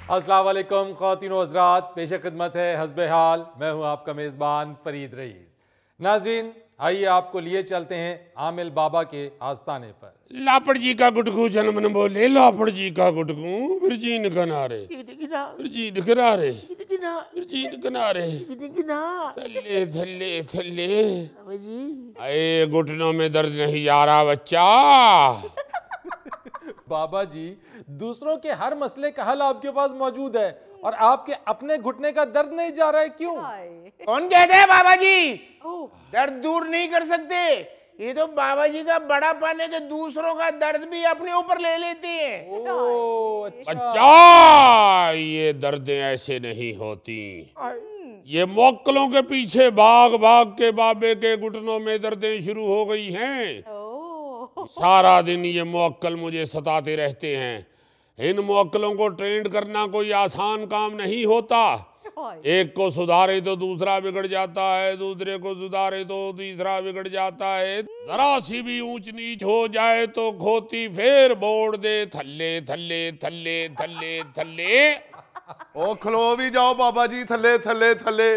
अस्सलाम वालेकुम ख़वातीनो हज़रात, पेश खिदमत है हस्बे हाल। मैं हूँ आपका मेज़बान फरीद रईस। नाज़रीन, आइए आपको लिए चलते हैं आमिल बाबा के आस्थाने पर। लापड़ जी का गुटकू जन्मन बोले, लापड़ जी का गुटकू फिर जीन किनारे, फिर जीन किनारे, फिर जीन किनारे, थल्ले थल्ले थल्ले। अरे घुटनों में दर्द नहीं जा रहा बच्चा। बाबा जी, दूसरों के हर मसले का हल आपके पास मौजूद है और आपके अपने घुटने का दर्द नहीं जा रहा है, क्यों? कौन कहते हैं बाबा जी दर्द दूर नहीं कर सकते? ये तो बाबा जी का बड़ापन है कि दूसरों का दर्द भी अपने ऊपर ले लेते हैं। ओह, अच्छा। बच्चा, ये दर्दें ऐसे नहीं होती। ये मोक्कलों के पीछे भाग भाग के बाबे के घुटनों में दर्दें शुरू हो गई हैं। सारा दिन ये मोक्कल मुझे सताते रहते हैं। इन मोक्कलों को ट्रेंड करना कोई आसान काम नहीं होता। एक को सुधारे तो दूसरा बिगड़ जाता है, दूसरे को सुधारे तो तीसरा बिगड़ जाता है। जरा सी भी ऊंच नीच हो जाए तो खोती फेर बोड़ दे, थल्ले थल्ले थल्ले थल्ले थल्ले। ओ खलो भी जाओ बाबा जी, थल्ले थल्ले थल्ले।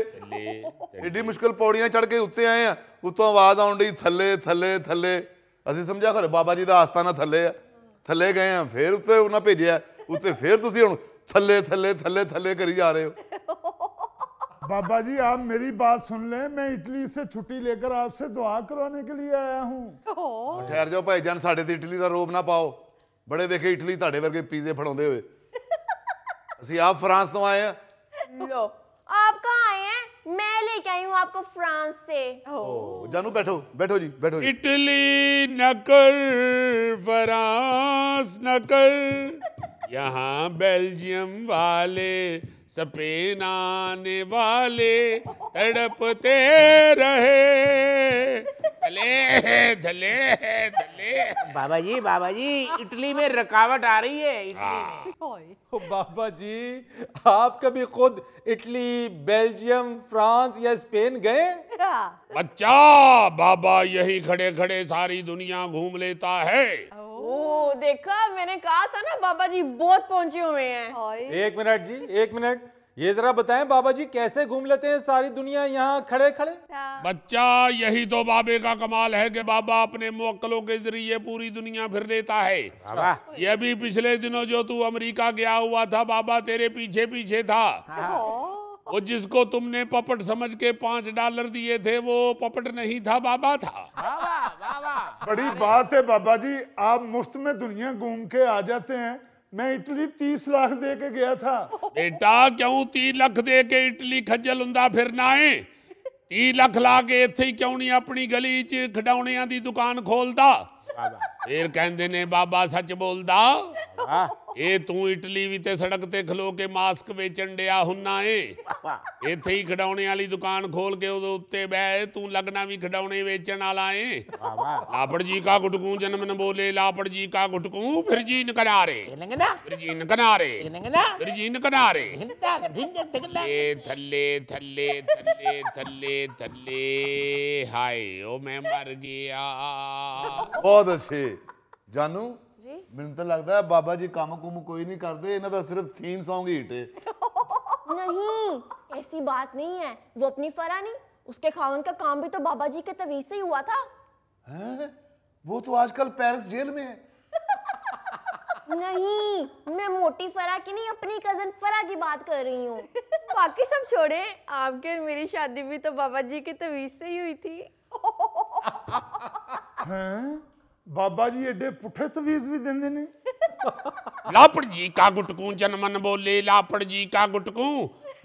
एडी मुश्किल पौड़ियां चढ़ के उत्ते आए हैं, उत्तों आवाज आउण डी थल्ले थल्ले थल्ले। ਅਸੀਂ ਸਮਝਿਆ ਖਰੇ ਬਾਬਾ ਜੀ ਦਾ ਆਸਤਾਨਾ ਥੱਲੇ ਆ, ਥੱਲੇ ਗਏ ਆ, ਫਿਰ ਉੱਤੇ ਉਹਨਾਂ ਭੇਜਿਆ, ਉੱਤੇ ਫਿਰ ਤੁਸੀਂ ਹੁਣ ਥੱਲੇ ਥੱਲੇ ਥੱਲੇ ਥੱਲੇ करी जा रहे हो। बाबा जी आप मेरी बात सुन लें, मैं इटली से छुट्टी लेकर आपसे दुआ करवाने के लिए आया हूँ। ठहर जाओ भाईजान, साढ़े ते इटली का रोब ना पाओ। बड़े वेखे इटली ਤੁਹਾਡੇ ਵਰਗੇ ਪੀਜ਼ੇ ਫੜਾਉਂਦੇ ਹੋਏ। ਅਸੀਂ ਆਪ फ्रांस ਤੋਂ आए हैं। लो, आप कहाँ आए हैं? मैं लेके आई हूँ आपको फ्रांस से। जानू बैठो बैठो जी बैठो जी। इटली न कर, फ्रांस न कर, यहाँ बेल्जियम वाले स्पेन आने वाले तड़पते रहे, धले धले धले। बाबा जी इटली में रुकावट आ रही है। इटली में ओ बाबा जी, आप कभी खुद इटली, बेल्जियम, फ्रांस या स्पेन गए? बच्चा, बाबा यही खड़े खड़े सारी दुनिया घूम लेता है। ओ देखा, मैंने कहा था ना बाबा जी बहुत पहुंचे हुए हैं। एक मिनट जी, एक मिनट, ये जरा बताएं बाबा जी कैसे घूम लेते हैं सारी दुनिया यहाँ खड़े खड़े? बच्चा, यही तो बाबे का कमाल है कि बाबा अपने मुवक्किलों के जरिए पूरी दुनिया फिर लेता है। ये भी पिछले दिनों जो तू अमेरिका गया हुआ था, बाबा तेरे पीछे पीछे था। वो जिसको तुमने पपट समझ के $5 दिए थे, वो पपट नहीं था, बाबा था। बड़ी बात है बाबा जी, आप मुफ्त में दुनिया घूम के आ जाते हैं। मैं इटली 30 लाख दे के गया था। बेटा, क्यों 30 लाख दे के इटली खज्जल हुंदा फिरना है? 30 लाख ला के इत्थे ही क्यों नहीं अपनी गली च खिडौणियां दी दुकान खोलदा? फिर कहंदे ने बाबा सच बोलदा। ये तू इटली भी ते सड़क ते खलो के मास्क वेचण डिया हुन्ना है। इत्थे ही खिडौणे वाली दुकान खोल के उदे उत्ते बह, तू लगना भी खिडौणे वेचण वाला है। लापड़ जी का गुटकू जन्मन बोले, लापड़ जी का गुटकू फिर जीन किनारे, फिर जीन किनारे, फिर जीन किनारे। ए थल्ले थल्ले थल्ले थल्ले थल्ले। हाय ओ मैं मर गया। बहुत अच्छे जानू जी। ਮੈਨੂੰ ਤਾਂ लगता है बाबा जी काम कुम कोई नहीं करते, इन्हां दा सिर्फ थीम सॉन्ग ही हिट है। नहीं, ऐसी बात नहीं है। वो अपनी फरा नहीं, उसके खावन का काम भी तो बाबा जी के तवीज से ही हुआ था। हैं? वो तो आजकल पेरिस जेल में है। नहीं, मैं मोटी फरा की नहीं, अपनी कजन फरा की बात कर रही हूँ। बाकी सब छोड़े, आपके और मेरी शादी भी तो बाबा जी के तवीज से ही हुई थी। हैं? बाबा जी एडे पुठे तवीज भी देंदे ने। लापड़ जी का गुटकू जन्मन बोले, लापड़ जी का गुटकू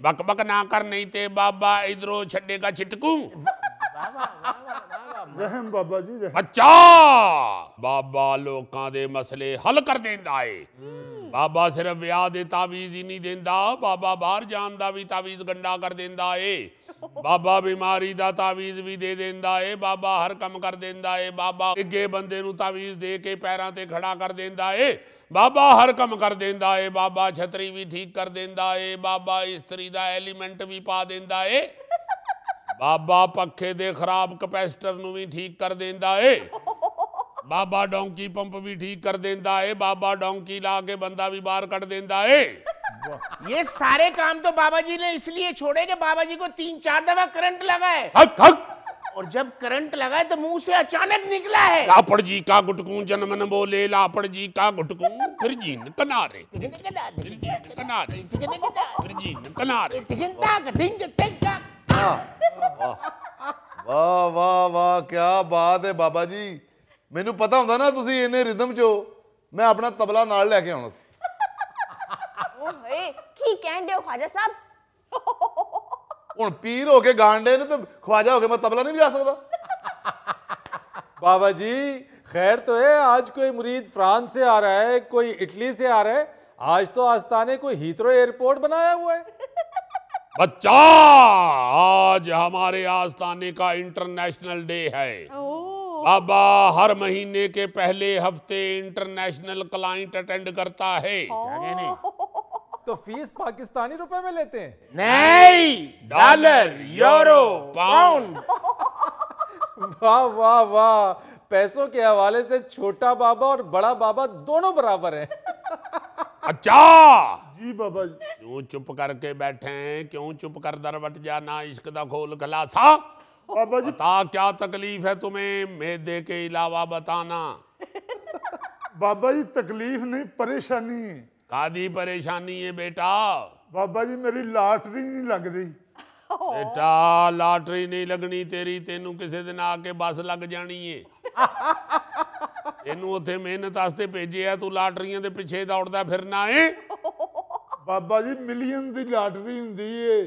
बक बक ना कर, नहीं ते बाबा इधरों छड़ेगा छिटकू। रहम बाबा जी रहम। बच्चा, बाबा लोकां दे मसले हल कर देंदा है। बाबा सिर्फ विआह दे तावीज ही नहीं देंदा, बाबा बाहर जान दा भी तावीज गंडा कर देंदा है। बाबा बीमारी दा तावीज भी दे देंदा है। बाबा हर कम कर देंदा है। बाबा डिगे बंदे नू तावीज दे के पैरां ते खड़ा कर देंदा है। बाबा हर कम कर देंदा है। बाबा छतरी भी ठीक कर देंदा है। बाबा इस्त्री दा एलीमेंट भी पा देंदा है। बाबा पखे दे खराब कैपेसिटर नू भी ठीक कर देंदा है। बाबा डोंकी पंप भी ठीक कर देंदा है। बाबा डोंकी ला के बंदा भी बाहर कट देंदा है। ये सारे काम तो बाबा जी ने इसलिए छोड़े कि बाबा जी को 3-4 दफा करंट लगा है, हक हक और जब करंट लगा है तो मुंह से अचानक निकला है। लापड़ जी का गुटकू जनमन बोले लापड़ जी का गुटकू फिर जीन कनारे फिर जीन कनारे फिर जीन कनारे। वाह वाह वाह, क्या बात है बाबा जी। मैनू पता होंदा ना तुसी इन्ने रिदम चो, मैं अपना तबला नाल लेके आउणा सी। ओए की कहंदे हो ख्वाजा साहब? हुण पीर होके गांडे ने तो ख्वाजा होके मैं तबला नहीं बजा सकदा। बाबा जी खैर तो है, आज कोई मुरीद फ्रांस से आ रहा है, कोई इटली से आ रहा है, आज तो आस्ताने कोई हीथ्रो एयरपोर्ट बनाया हुआ है। बच्चा आज हमारे आस्थाने का इंटरनेशनल डे है। बाबा हर महीने के पहले हफ्ते इंटरनेशनल क्लाइंट अटेंड करता है। तो फीस पाकिस्तानी रुपए में लेते हैं? नहीं, डॉलर, यूरो, पाउंड। वाह वाह वाह, पैसों के हवाले से छोटा बाबा और बड़ा बाबा दोनों बराबर हैं। अच्छा जी बाबा जी। क्यों चुप करके बैठे हैं? क्यों चुप कर दरवट जाना? इश्क दा खोल खलासा। बाबा जी बता क्या तकलीफ है तुम्हें? मैदे के अलावा बताना। बाबा जी तकलीफ नहीं, परेशानी है। कादी परेशानी है बेटा? बाबा जी मेरी लॉटरी नहीं लग रही। बेटा लॉटरी नहीं लगनी तेरी, तेनू किसी दिन आके बस लग जानी है। तेनू उथे मेहनत वास्ते भेजे है, तू लॉटरियां दे पिछे दौड़दा फिरना है। बाबा जी मिलियन दी लॉटरी हुंदी है,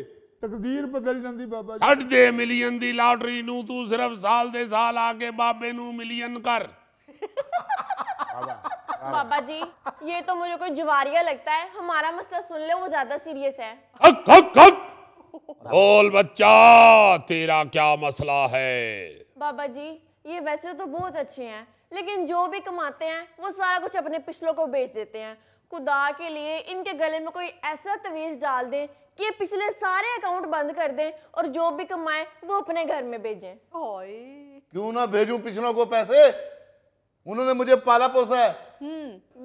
तकदीर बदल जाती बाबा जी। छੱਡ दे मिलियन दी लॉटरी नू, तू सिर्फ साल दे साल आके बाबे नू मिलियन कर। बाबा जी ये तो मुझे कोई जवारिया लगता है, हमारा मसला सुन ले, वो ज्यादा सीरियस है। हक हक हक बोल बच्चा, तेरा क्या मसला है? बाबा जी ये वैसे तो बहुत अच्छे हैं, लेकिन जो भी कमाते हैं वो सारा कुछ अपने पिछलों को बेच देते हैं। खुदा के लिए इनके गले में कोई ऐसा तवीज डाल दें कि ये पिछले सारे अकाउंट बंद कर दें और जो भी कमाए वो अपने घर में भेजें। क्यों ना भेजूं पिछलों को पैसे? उन्होंने मुझे पाला पोसा है।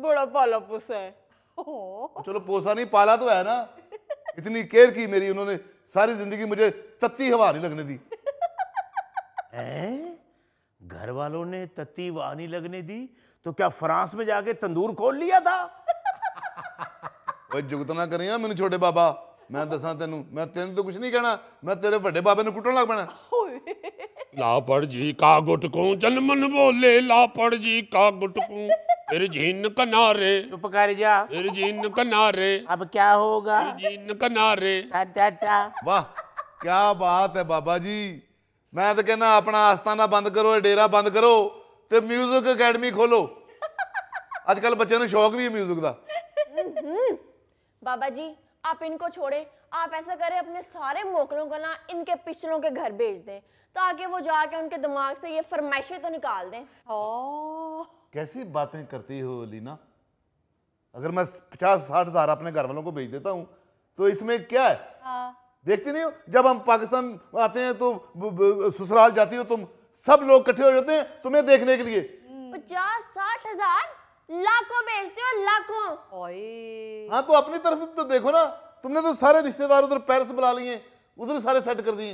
बड़ा पाला पोसा है। चलो पोसा नहीं, पाला तो है ना। इतनी केयर की मेरी उन्होंने, सारी जिंदगी मुझे तत्ती हवा नहीं लगने दी। घर वालों ने तत्ती हवा नहीं लगने दी तो क्या फ्रांस में जाके तंदूर खोल लिया था? ओए जुगत ना करिया मैनू छोटे बाबा, मैं दसा तेनू, मैं तेन तो कुछ नहीं कहना, मैं तेरे बड़े बाबे ने कुटन लग पैना। लापड़ जी का गुटकू जनमन बोले लापड़ जी का गुटकू फिर जीन कनारे चुप कर जा। फिर जीन कनारे अब क्या होगा? फिर जीन कनारे। वाह क्या बात है बाबा जी। मैं तो कहना अपना आस्थाना बंद करो, डेरा बंद करो ते म्यूजिक अकेडमी खोलो। आजकल बच्चों को शौक भी है म्यूजिक का। बाबा जी आप इनको छोड़े, आप ऐसा करें अपने सारे मोकलों को ना इनके पिछलों के घर भेज दें, ताकि वो जाके उनके दिमाग से ये फरमाइशें तो निकाल दें। कैसी बातें करती हो लीना? अगर मैं 50-60 हजार अपने घर वालों को भेज देता हूँ तो इसमें क्या है? देखती नहीं हो जब हम पाकिस्तान आते हैं तो ससुराल जाती हो तुम, सब लोग इकट्ठे हो जाते हैं तुम्हें देखने के लिए। 50-60 हजार लाखों बेचते हो, लाखों। हाँ तो अपनी तरफ तो देखो ना, तुमने तो सारे रिश्तेदार उधर पेरिस बुला लिए, उधर सारे सेट कर दिए।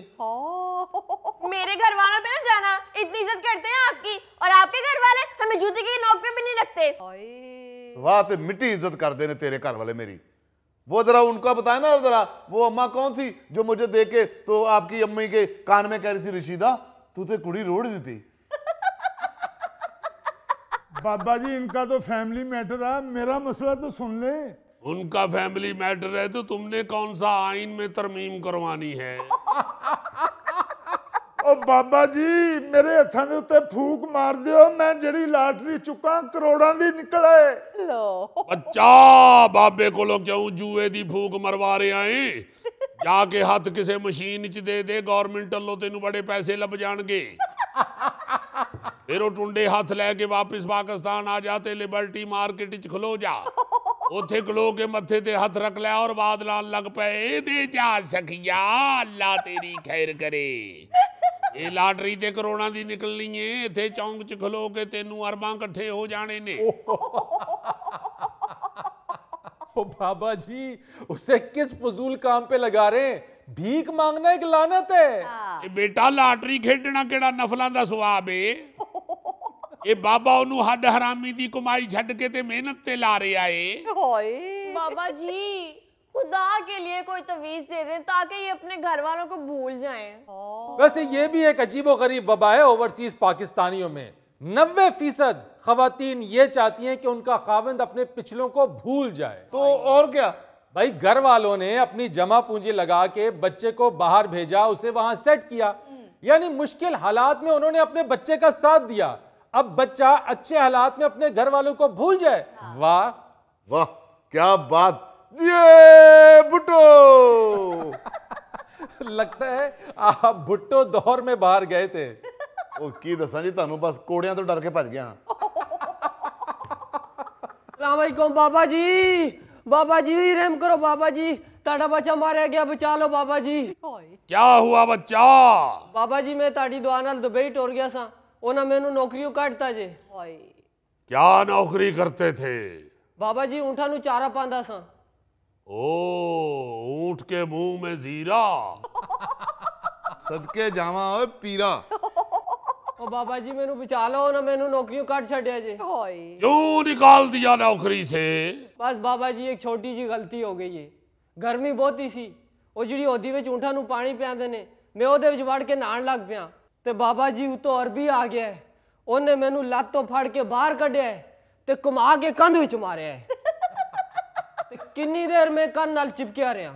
मेरे घर वालों पे ना जाना, इतनी इज्जत करते हैं आपकी, और आपके घर वाले हमें जूते की नोक पे भी नहीं रखते। वाह ते मिट्टी इज्जत कर देने तेरे घर वाले मेरी। वो जरा उनका बताए ना जरा, वो अम्मा कौन थी जो मुझे देख के तो आपकी अम्मी के कान में कह रही थी रशीदा तू तो कुड़ी रोड़ दी थी। बाबा जी इनका तो फैमिली मैटर है, मेरा मसला तो सुन ले। उनका फैमिली मैटर है तो तुमने कौन सा आइन में तरमीम करवानी है? ओ बाबा जी मेरे हथां दे उत्ते फूक मार दियो, मैं जड़ी लॉटरी चुका करोड़ां दी निकले। बच्चा बाबे कोलों क्यों जुए दी फूक मरवा रहे हैं? जाके हथ किसे मशीन च दे दे, गवर्नमेंट वालों तेनू बड़े पैसे लभ जाणगे। फिर वो टुंडे हथ लैके वापिस पाकिस्तान आ जाते, लिबर्टी मार्केट च खलो जा, उथे खलो के मथे ते हथ रख लिया और बाद लान लग पे दे जा सखिया अल्लाह तेरी खैर करे। ये लॉटरी ते करोड़ां दी निकलनी है, इथे चौंक च खलो के तेनू अरबां इकट्ठे हो जाने ने। ओ बाबा जी, उसे किस फजूल काम पे लगा रहे हैं? भीख मांगना एक लानत है। ਇਹ ਬੇਟਾ ਲਾਟਰੀ ਖੇਡਣਾ ਕਿਹੜਾ ਨਫਲਾਂ ਦਾ ਸਵਾਬ ਏ? ਇਹ ਬਾਬਾ ਉਹਨੂੰ ਹੱਡ ਹਰਾਮੀ ਦੀ ਕਮਾਈ ਛੱਡ ਕੇ ਤੇ ਮਿਹਨਤ ਤੇ ਲਾ ਰਿਹਾ ਏ। बाबा जी, खुदा के लिए कोई तवीज दे दें ताकि ये अपने घर वालों को भूल जाएं। वैसे ये भी एक अजीबो गरीब वबा है ओवरसीज पाकिस्तानियों में। 90% खवातीन ये चाहती हैं कि उनका खाविंद अपने पिछलों को भूल जाए। तो और क्या भाई, घर वालों ने अपनी जमा पूंजी लगा के बच्चे को बाहर भेजा, उसे वहां सेट किया, यानी मुश्किल हालात में उन्होंने अपने बच्चे का साथ दिया। अब बच्चा अच्छे हालात में अपने घर वालों को भूल जाए। वाह वाह, क्या बात, ये भुट्टो। लगता है आप भुट्टो दौर में बाहर गए थे। ਉਹ ਕੀ ਦੱਸਾਂ ਜੀ ਤੁਹਾਨੂੰ, ਬਸ ਕੋੜਿਆਂ ਤੋਂ ਡਰ ਕੇ ਭੱਜ ਗਿਆ। सलामकुम बाबा जी। बाबा जी रहम करो बाबा जी, ताड़ा बच्चा मारा गया, बचा लो बाबा जी। क्या हुआ बच्चा? बाबा जी मैं ताड़ी दुआ नाल दुबई टुर गया सा, उन्हें मैनू नौकरियों काटता जे। क्या नौकरी करते थे? बाबा जी ऊँठा नू चारा पांदा सा। ओ, ऊंट के मुंह में जीरा। सदके जावा ओए पीरा। ओ बाबा जी मैनू बचा लो, उन्हें मैनू नौकरियों काट छड़िया जे। क्यों निकाल दिया नौकरी से? बस बाबा जी एक छोटी जी गलती हो गई है। गर्मी बहुत ही सी, ਉਹ ਜਿਹੜੀ ਹੋਦੀ ਵਿੱਚ ਊਂਠਾਂ ਨੂੰ ਪਾਣੀ ਪਿਆਉਂਦੇ ਨੇ, ਮੈਂ ਉਹਦੇ ਵਿੱਚ ਵੜ ਕੇ ਨਹਾਣ ਲੱਗ ਪਿਆ ਤੇ ਬਾਬਾ ਜੀ ਉਤੋਂ ਅਰਬੀ ਆ ਗਿਆ ਹੈ। ਉਹਨੇ ਮੈਨੂੰ ਲੱਤ ਤੋਂ ਫੜ ਕੇ ਬਾਹਰ ਕੱਢਿਆ ਹੈ ਤੇ ਘੁਮਾ ਕੇ ਕੰਧ ਵਿੱਚ ਮਾਰਿਆ ਹੈ ਤੇ ਕਿੰਨੀ ਦੇਰ ਮੈਂ ਕੰਧ ਨਾਲ ਚਿਪਕਿਆ ਰਿਹਾ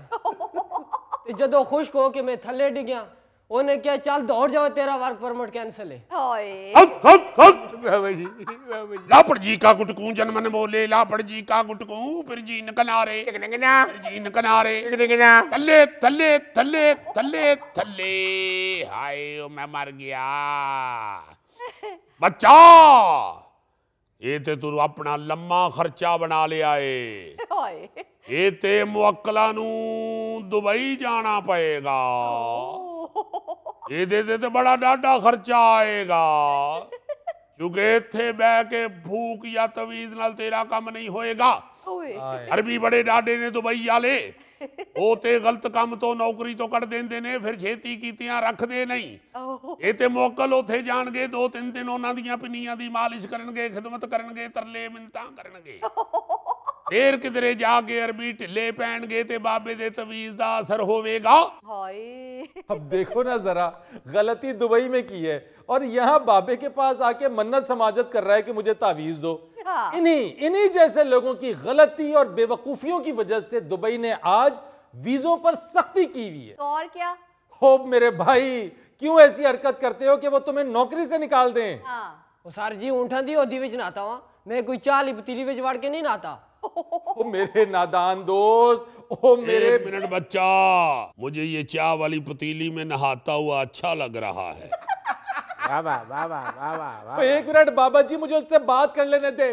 ਤੇ ਜਦੋਂ ਖੁਸ਼ਕ ਹੋ ਕੇ ਮੈਂ ਥੱਲੇ ਡਿੱਗਿਆ, ਉਹਨੇ ਕਿਹਾ ਚੱਲ ਦੌੜ ਜਾਓ, ਤੇਰਾ ਵਰਕ ਪਰਮਿਟ कैंसिल है। हट हट हट। लापड़ जी का गुटकू जन्म ने बोले, लापड़ जी का गुटकू, फिर जी नकनारे, फिर जी नकनारे, थल्ले थल्ले थल्ले थल्ले थल्ले। हाय ओ मैं मर गया। बच्चा, ये ते तू अपना लम्मा खर्चा बना लिया है। ये ते मुवक्कला नू दुबई जाना पएगा। ये दे ते बड़ा डाडा खर्चा आएगा, क्योंकि इत्थे बह के भूख या तवीज नाल तेरा काम नहीं होएगा। अरबी बड़े डाडे ने दुबई वाले, वो ते गलत काम तो नौकरी तो कट देंदे ने, फिर छेती कीतियां रखदे नहीं। ये ते मुवक्कल उथे जाणगे, 2-3 दिन उन्हां दीयां पिन्नियां दी मालिश करनगे, खिदमत करनगे, तरले मिन्नतां करनगे। फिर किधरे जाके अरबी ढिले पैणगे ते बाबे दे तवीज दा असर होवेगा। अब देखो ना जरा, गलती दुबई में की है और यहाँ बाबे के पास आके मन्नत समाजत कर रहा है कि मुझे तावीज दो। इन्हीं जैसे लोगों की गलती और बेवकूफियों की वजह से दुबई ने आज वीजों पर सख्ती की हुई है। तो और क्या? हो मेरे भाई, क्यों ऐसी हरकत करते हो कि वो तुम्हें नौकरी से निकाल दें? ਉਹ ਸਰ ਜੀ ਊਂਠਾਂ ਦੀ ਹੋਦੀ ਵਿੱਚ ਨਹਾਤਾ ਵਾਂ, ਮੈਂ ਕੋਈ ਚਾਹ ਵਾਲੀ ਪਤੀਲੀ ਵਿੱਚ ਵੜ ਕੇ ਨਹੀਂ ਨਹਾਤਾ। ओ मेरे नादान दोस्त, ओ मेरे। एक मिनट बच्चा, मुझे ये चाय वाली पतीली में नहाता हुआ अच्छा लग रहा है। एक मिनट बाबा जी, मुझे उससे बात कर लेने दे।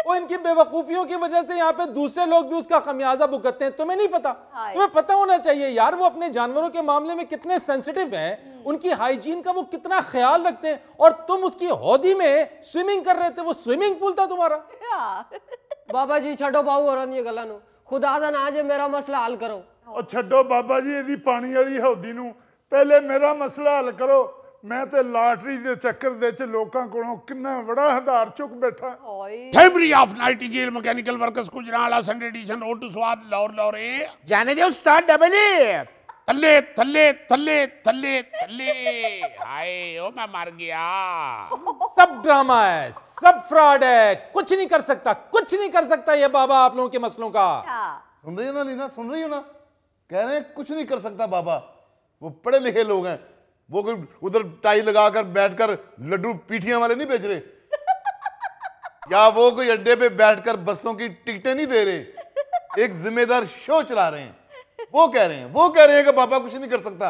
वो इनकी बेवकूफियों की वजह से यहाँ पे दूसरे लोग भी उसका खमियाजा भुगतते हैं। तुम्हें नहीं पता? तुम्हें पता होना चाहिए यार, वो अपने जानवरों के मामले में कितने सेंसिटिव हैं, उनकी हाइजीन का वो कितना ख्याल रखते हैं। और तुम उसकी हौदी में स्विमिंग कर रहे थे, वो स्विमिंग पूल था तुम्हारा। ਬਾਬਾ ਜੀ ਛੱਡੋ ਬਾਹੂ ਹੋਰਾਂ ਦੀਆਂ ਗੱਲਾਂ ਨੂੰ, ਖੁਦਾ ਦਾ ਨਾਂ ਜੇ ਮੇਰਾ ਮਸਲਾ ਹੱਲ ਕਰੋ। ਉਹ ਛੱਡੋ ਬਾਬਾ ਜੀ ਇਹਦੀ ਪਾਣੀ ਵਾਲੀ ਹੌਦੀ ਨੂੰ, ਪਹਿਲੇ ਮੇਰਾ ਮਸਲਾ ਹੱਲ ਕਰੋ। ਮੈਂ ਤੇ ਲਾਟਰੀ ਦੇ ਚੱਕਰ ਦੇ ਚ ਲੋਕਾਂ ਕੋਲੋਂ ਕਿੰਨਾ ਬੜਾ ਹਜ਼ਾਰ ਚੁੱਕ ਬੈਠਾ। फैब्री ऑफ नाइटिंगेल मैकेनिकल वर्कर्स गुजराला संडे एडिशन रोड टू स्वाद लाहौर लाहौरे। जाने दे उस्ताद डबल ए। थल्ले थल्ले थल्ले थल्ले थल्ले। हाय ओ मैं मर गया। सब ड्रामा है, सब फ्रॉड है, कुछ नहीं कर सकता, कुछ नहीं कर सकता ये बाबा आप लोगों के मसलों का। सुन रही हो ना लीना, सुन रही हो ना? कह रहे हैं कुछ नहीं कर सकता बाबा। वो पढ़े लिखे लोग हैं, वो कोई उधर टाई लगाकर बैठकर लड्डू पीठियां वाले नहीं बेच रहे, या वो कोई अड्डे पे बैठकर बसों की टिकटें नहीं दे रहे, एक जिम्मेदार शो चला रहे हैं। वो कह रहे हैं कि बाबा कुछ नहीं कर सकता।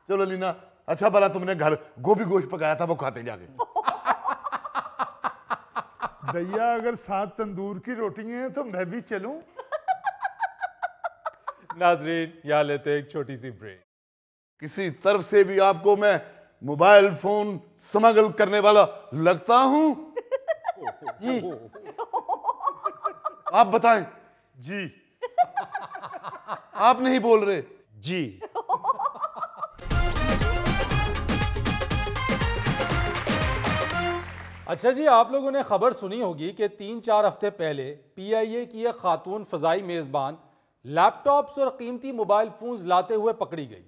चलो लीना, अच्छा भला तुमने घर गोभी गोश्त पकाया था, वो खाते जाके। भैया अगर 7 तंदूर की रोटियां हैं तो मैं भी चलूं? नाजरीन, यहाँ लेते हैं एक छोटी सी ब्रेक। किसी तरफ से भी आपको मैं मोबाइल फोन स्मगल करने वाला लगता हूं? जी आप बताएं, जी। आप नहीं बोल रहे? जी। अच्छा जी, आप लोगों ने खबर सुनी होगी कि 3-4 हफ्ते पहले PIA की एक खातून फजाई मेजबान लैपटॉप्स और कीमती मोबाइल फोन्स लाते हुए पकड़ी गई।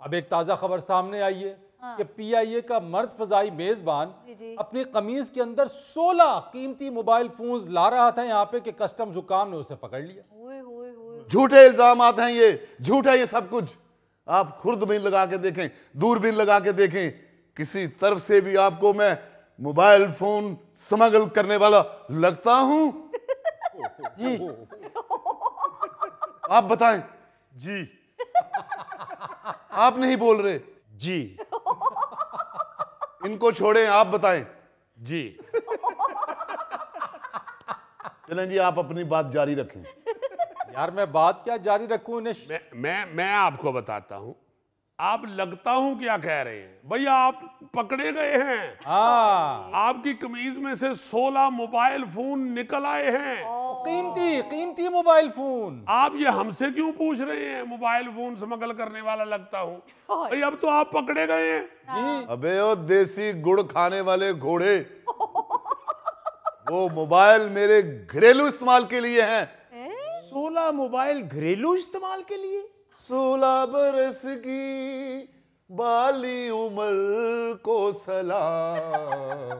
अब एक ताज़ा खबर सामने आई है कि PIA का मर्द फजाई मेजबान अपनी कमीज के अंदर 16 कीमती मोबाइल फोन्स ला रहा था यहाँ पे कि कस्टम्स हुकाम ने उसे पकड़ लिया। झूठे इल्जाम आते हैं, ये झूठा ये सब कुछ। आप खुर्दबीन लगा के देखें, दूरबीन लगा के देखें, किसी तरफ से भी आपको मैं मोबाइल फोन स्मगल करने वाला लगता हूं? जी। आप बताएं। जी। आप नहीं बोल रहे? जी। इनको छोड़ें, आप बताएं। जी। चलें जी, आप अपनी बात जारी रखें। यार मैं बात क्या जारी रखूं इन्हें? मैं आपको बताता हूं। आप लगता हूं क्या कह रहे हैं भैया, आप पकड़े गए हैं। हाँ, आपकी कमीज में से 16 मोबाइल फोन निकल आए हैं। कीमती मोबाइल फोन। आप ये हमसे क्यों पूछ रहे हैं? मोबाइल फोन स्मगल करने वाला लगता हूं भाई, अब तो आप पकड़े गए हैं। जी। अबे ओ देसी गुड़ खाने वाले घोड़े, वो मोबाइल मेरे घरेलू इस्तेमाल के लिए हैं। 16 मोबाइल घरेलू इस्तेमाल के लिए? 16 बरस की बाली उम्र को सलाम,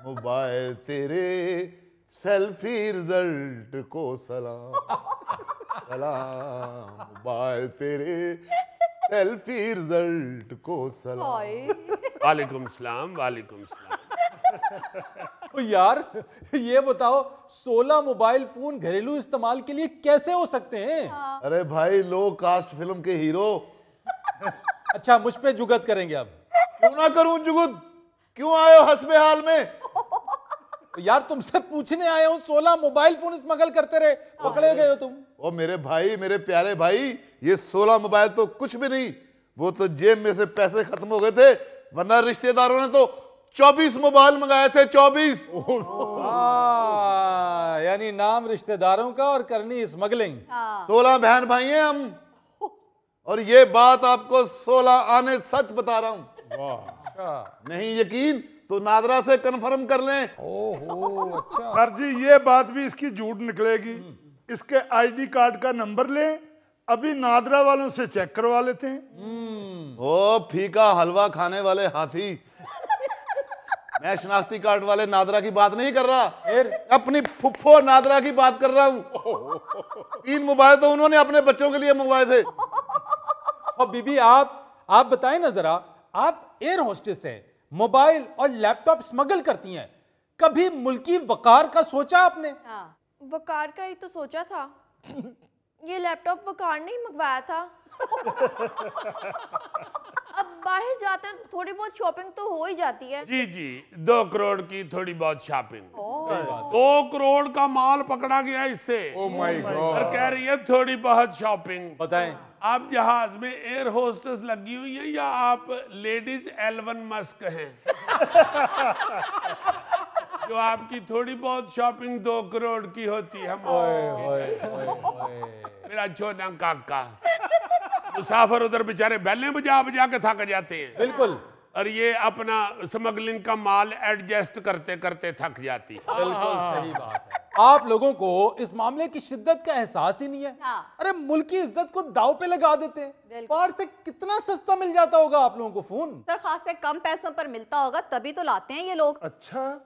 मोबाइल तेरे सेल्फी रिजल्ट को सलाम, सलाम मोबाइल तेरे सेल्फी रिजल्ट को सलाम। वालेकुम सलाम, वालेकुम सलाम। तो यार ये बताओ, 16 मोबाइल फोन घरेलू इस्तेमाल के लिए कैसे हो सकते हैं? अरे भाई, लो कास्ट फिल्म के हीरो। अच्छा, मुझ पे जुगत करेंगे अब? क्यों ना करूं जुगत? क्यों आए हो हंसबे हाल में? यार तुमसे पूछने आया हूं, 16 मोबाइल फोन स्मगल करते रहे, पकड़े गए हो तुम। ओ मेरे भाई, मेरे प्यारे भाई, ये 16 मोबाइल तो कुछ भी नहीं, वो तो जेब में से पैसे खत्म हो गए थे, वरना रिश्तेदारों ने तो 24 मोबाइल मंगाए थे। 24। यानी नाम रिश्तेदारों का और करनी स्मगलिंग। 16 बहन भाई हैं हम, और ये बात आपको 16 आने सच बता रहा हूं। नहीं यकीन तो नादरा से कंफर्म कर लें। ओहो, अच्छा। सर जी, ये बात भी इसकी झूठ निकलेगी। इसके ID कार्ड का नंबर लें, अभी नादरा वालों से चेक करवा लेते हैं। ओ फीका हलवा खाने वाले हाथी, मैं शनाख्ती कार्ड वाले नादरा की बात नहीं कर रहा, अपनी फुफ्फो नादरा की बात कर रहा हूं। 3 मोबाइल तो उन्होंने अपने बच्चों के लिए मंगवाए थे। और बीबी, आप बताएं ना जरा, आप एयर होस्टेस हैं, मोबाइल और लैपटॉप स्मगल करती हैं, कभी मुल्की वकार का सोचा आपने? वकार का ही तो सोचा था। ये लैपटॉप वकार ने ही मंगवाया था। अब बाहर जाते हैं तो थोड़ी बहुत शॉपिंग तो हो ही जाती है। जी जी, 2 करोड़ की थोड़ी बहुत शॉपिंग। 2 करोड़ का माल पकड़ा गया इससे। Oh my God. और कह रही है थोड़ी बहुत शॉपिंग। बताएं। आप जहाज में एयर होस्टेस लगी हुई हैं या आप लेडीज एल्वन मस्क हैं? जो आपकी थोड़ी बहुत शॉपिंग 2 करोड़ की होती है। मेरा छोटा काका, मुसाफिर उधर बेचारे बैले बजा बजा के थक जाते हैं। बिल्कुल। और ये अपना स्मगलिंग का माल एडजस्ट करते करते थक जाती है। बिल्कुल सही बात है। आप लोगों को इस मामले की शिद्दत का एहसास ही नहीं है। अरे मुल्क की इज्जत को दाव पे लगा देते हैं। बाहर से कितना सस्ता मिल जाता होगा आप लोगों को फोन। सर खास से कम पैसों पर मिलता होगा, तभी तो लाते हैं ये लोग। अच्छा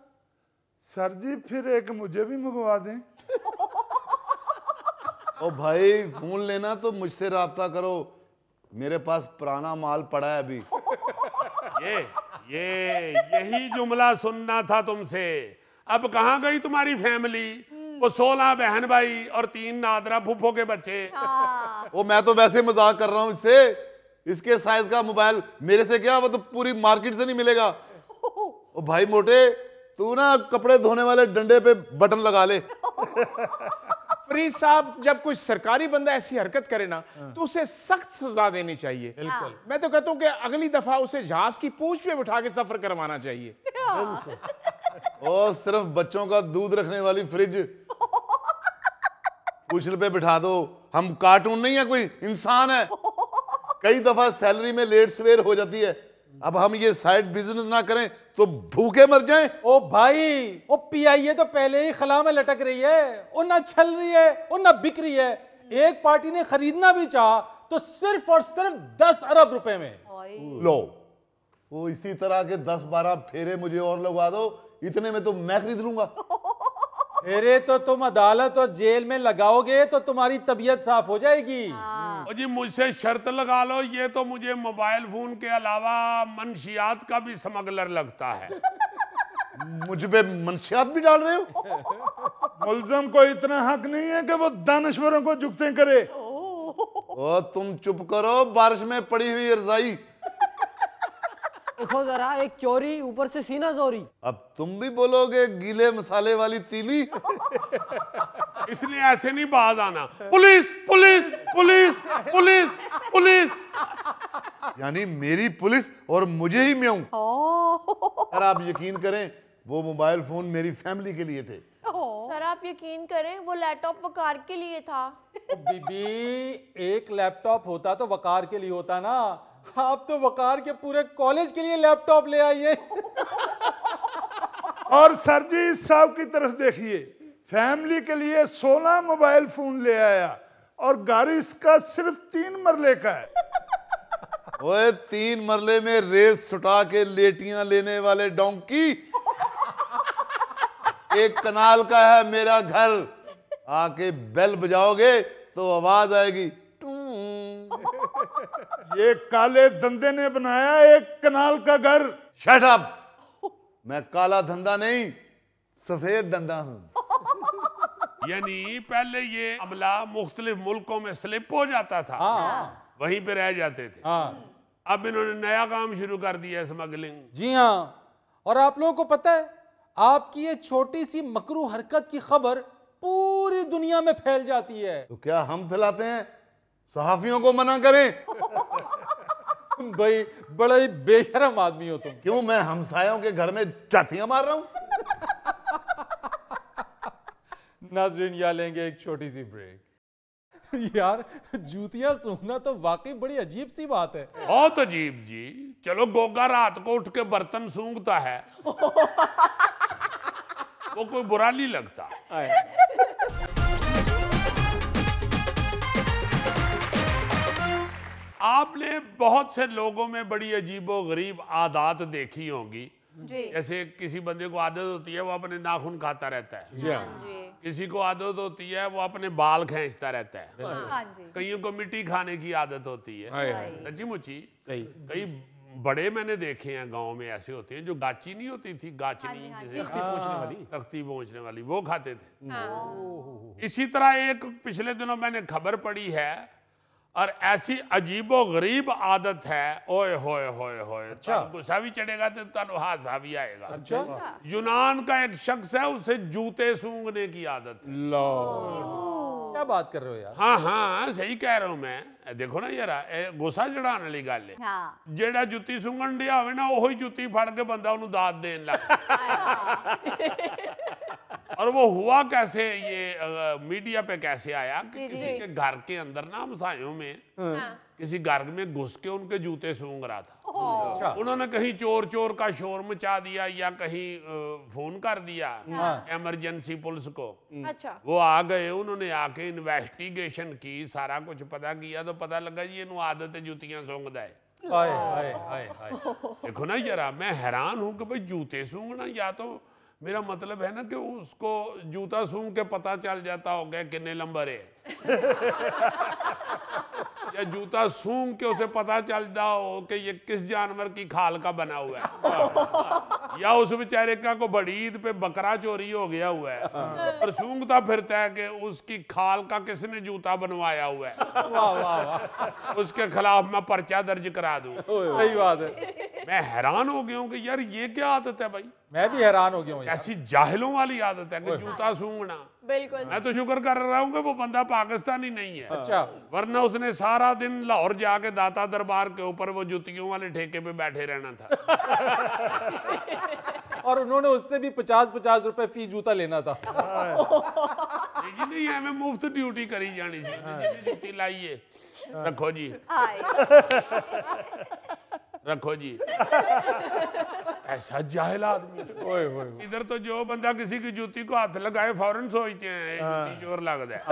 सर जी, फिर एक मुझे भी मंगवा दें। ओ भाई, फोन लेना तो मुझसे राब्ता करो, मेरे पास पुराना माल पड़ा है अभी। यही जुमला सुनना था तुमसे। अब कहाँ गई तुम्हारी फैमिली? वो 16 बहन भाई और 3 नादरा फूफो के बच्चे। वो मैं तो वैसे मजाक कर रहा हूँ इससे। इसके साइज का मोबाइल मेरे से क्या, वो तो पूरी मार्केट से नहीं मिलेगा। ओ भाई मोटे, तू ना कपड़े धोने वाले डंडे पे बटन लगा ले। फरीद साहब, जब कोई सरकारी बंदा ऐसी हरकत करे ना तो उसे सख्त सजा देनी चाहिए। बिल्कुल। मैं तो कहता हूँ कि अगली दफा उसे जहाज की पूंछ पे बिठा के सफर करवाना चाहिए। ओ सिर्फ बच्चों का दूध रखने वाली फ्रिज, कुशल पे बिठा दो, हम कार्टून नहीं है, कोई इंसान है। कई दफा सैलरी में लेट सवेर हो जाती है, अब हम ये साइड बिजनेस ना करें तो भूखे मर जाएं। ओ भाई, ओ पीआईए तो पहले ही खला में लटक रही है, वो ना चल रही है, वो ना बिक रही है। एक पार्टी ने खरीदना भी चाहा तो सिर्फ और सिर्फ 10 अरब रुपए में। लो, वो इसी तरह के 10-12 फेरे मुझे और लगवा दो, इतने में तो मैं खरीद लूंगा। फेरे तो तुम अदालत और जेल में लगाओगे तो तुम्हारी तबीयत साफ हो जाएगी। और जी मुझसे शर्त लगा लो, ये तो मुझे मोबाइल फोन के अलावा मंशियात का भी स्मगलर लगता है। मुझ पे मंशियात भी डाल रहे हो? मुलजम को इतना हक नहीं है कि वो दानश्वरों को जुगते करे। ओ तुम चुप करो, बारिश में पड़ी हुई रजाई। देखो जरा, एक चोरी ऊपर से सीना चोरी। अब तुम भी बोलोगे गीले मसाले वाली तीली? इसलिए ऐसे नहीं बाज आना, police police police police police. यानी मेरी पुलिस और मुझे ही म्याऊं। सर आप यकीन करें, वो मोबाइल फोन मेरी फैमिली के लिए थे। सर आप यकीन करें, वो लैपटॉप वकार के लिए था। ओ बीबी, एक लैपटॉप होता तो वकार के लिए होता ना, आप तो वकार के पूरे कॉलेज के लिए लैपटॉप ले आइए। और सर जी साहब की तरफ देखिए, फैमिली के लिए 16 मोबाइल फोन ले आया और गाड़ी इसका सिर्फ 3 मरले का है। ओए 3 मरले में रेस छुटा के लेटियां लेने वाले डोंकी। एक कनाल का है मेरा घर, आके बेल बजाओगे तो आवाज आएगी। ये काले धंधे ने बनाया एक कनाल का घर। Shut up! मैं काला धंधा नहीं, सफेद धंधा हूं। यानी पहले ये अमला मुख्तलिफ मुल्कों में स्लिप हो जाता था, वहीं पे रह जाते थे। अब इन्होंने नया काम शुरू कर दिया, स्मगलिंग। जी हाँ, और आप लोगों को पता है, आपकी ये छोटी सी मकरू हरकत की खबर पूरी दुनिया में फैल जाती है। तो क्या हम फैलाते हैं? सहाफियों को मना करें? भाई बड़ा ही बेशरम आदमी हो तुम। क्यों, मैं हमसायों के घर में जातियां मार रहा हूं? नाज़रीन, यहाँ लेंगे एक छोटी सी ब्रेक। यार जूतियां सूंघना तो वाकई बड़ी अजीब सी बात है। बहुत अजीब जी। चलो गोगा रात को उठ के बर्तन सूंघता है, वो कोई बुरा नहीं लगता। आपने बहुत से लोगों में बड़ी अजीबो गरीब आदत देखी होंगी। जैसे किसी बंदे को आदत होती है वो अपने नाखून खाता रहता है, किसी को आदत होती है वो अपने बाल खींचता रहता है, कईयों को मिट्टी खाने की आदत होती है। सच्ची मुच्ची कई बड़े मैंने देखे हैं गांव में ऐसे होते हैं जो गाची नहीं होती थी, गाचनी जिसे तख्ती पहुंचने वाली, वो खाते थे। इसी तरह एक पिछले दिनों मैंने खबर पढ़ी है, और ऐसी अजीबो गरीब आदत है, ओए होए होए होए, गुस्सा भी चढ़ेगा तो तन हासा भी आएगा। अच्छा, यूनान का एक शख्स है, उसे जूते सूंघने की आदत है। क्या बात कर रहे हो यार? हाँ हाँ सही कह रहा हूं मैं। देखो ना यार, गुस्सा चढ़ाने वाली गल है। जेड़ा जुत्ती सूंघण दिया होवे ना, ओही जुत्ती फड़ के बंदा उन्हें दाद देन लग। और वो हुआ कैसे, ये मीडिया पे कैसे आया कि किसी के घर के अंदर ना, हमसायों में किसी घर में घुस के उनके जूते सूंघ रहा था। उन्होंने कहीं चोर चोर का शोर मचा दिया या कहीं फोन कर दिया इमरजेंसी पुलिस को। अच्छा, वो आ गए, उन्होंने आके इन्वेस्टिगेशन की, सारा कुछ पता किया तो पता लगा जी इन्हों आदत है जुतियां सूंघदा है। हाय हाय हाय हाय। देखो ना जरा, मैं हैरान हूं कि भाई जूते सूंघना, या तो मेरा मतलब है ना कि उसको जूता सूंघ के पता चल जाता होगा कितने नंबर है, या जूता सूंघ के उसे पता चलता हो कि ये किस जानवर की खाल का बना हुआ है, या उस बेचारे का को बड़ी ईद पे बकरा चोरी हो गया हुआ है, और सूंघता फिरता है कि उसकी खाल का किसने जूता बनवाया हुआ है। वाह वाह वाह, उसके खिलाफ मैं पर्चा दर्ज करा दूं। सही बात है। मैं हैरान हो गया हूं कि यार ये क्या आदत है भाई। मैं भी हैरान हो गया हूँ। ऐसी जाहिलों वाली आदत है कि जूता सूंघना। बिल्कुल। मैं तो शुक्र कर रहा हूँ कि वो बंदा पाकिस्तानी नहीं है। अच्छा, वरना उसने सारा दिन लाहौर जाके दाता दरबार के ऊपर वो जुतियों वाले ठेके पे बैठे रहना था। और उन्होंने उससे भी 50-50 रुपए फी जूता लेना था। जी नहीं हमें मुफ्त ड्यूटी करी जानी चाहिए। जूती लाइए, रखो जी, रखो जी। ऐसा जाहिल आदमी। इधर तो जो बंदा किसी की जूती को हाथ लगाए फौरन सोचते हैं ये जूती चोर लग जाए।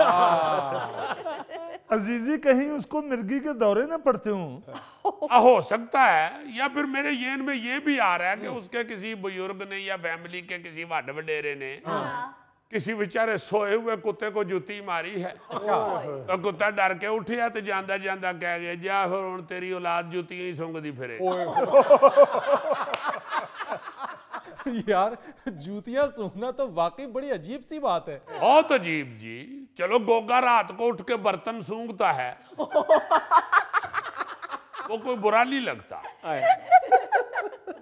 अजीजी कहीं उसको मिर्गी के दौरे ना पड़ते हूँ। हो सकता है, या फिर मेरे येन में ये भी आ रहा है कि उसके किसी बुजुर्ग ने या फैमिली के किसी वड वडेरे ने किसी बेचारे सोए हुए कुत्ते को जूती मारी है। तो कुत्ता डर के उठिया तो जांदा जांदा कह गया जा फिर हुण तेरी औलाद जूतियां ही सूंघदी फिरे। यार जूतियां सूंघना तो वाकई बड़ी अजीब सी बात है। बहुत अजीब जी। चलो गोगा रात को उठ के बर्तन सूंघता है वो कोई बुरा नहीं लगता।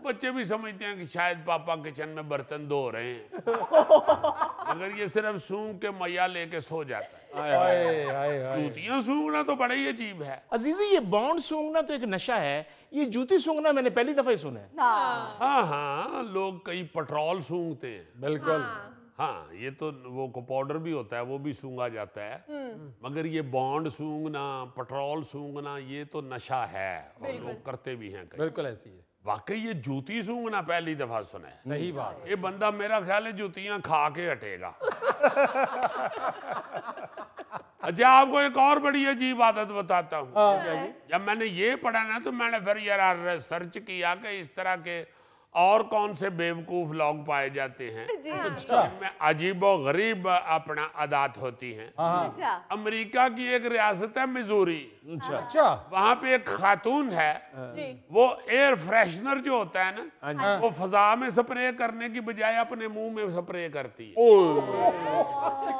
बच्चे भी समझते हैं कि शायद पापा किचन में बर्तन धो रहे हैं, मगर ये सिर्फ सूंघ के मैया लेके सो जाता है। जूतियां सूंघना तो बड़ा ही अजीब है। अजीजी ये बॉन्ड सूंघना तो एक नशा है, ये जूती सूंघना मैंने पहली दफा ही सुना है। हाँ हाँ, लोग कई पेट्रोल सूंघते हैं। बिल्कुल। हाँ, ये तो वो को पाउडर भी होता है वो भी सूंघा जाता है, मगर ये बॉन्ड सूंघना, पेट्रोल सूंघना ये तो नशा है और लोग करते भी हैं। बिल्कुल ऐसी है। वाकई ये जूती सूंघना पहली दफा सुना है। सही बात। ये बंदा मेरा ख्याल है जूतियां खा के हटेगा। अच्छा आपको एक और बड़ी अजीब आदत बताता हूँ। जब मैंने ये पढ़ा ना तो मैंने फिर यार सर्च किया कि इस तरह के और कौन से बेवकूफ लोग पाए जाते हैं जिनमें अजीबो गरीब अपना आदत होती हैं। अमेरिका की एक रियासत है मिजूरी। अच्छा। वहां पे एक खातून है, वो एयर फ्रेशनर जो होता है ना वो फजा में स्प्रे करने की बजाय अपने मुंह में स्प्रे करती है।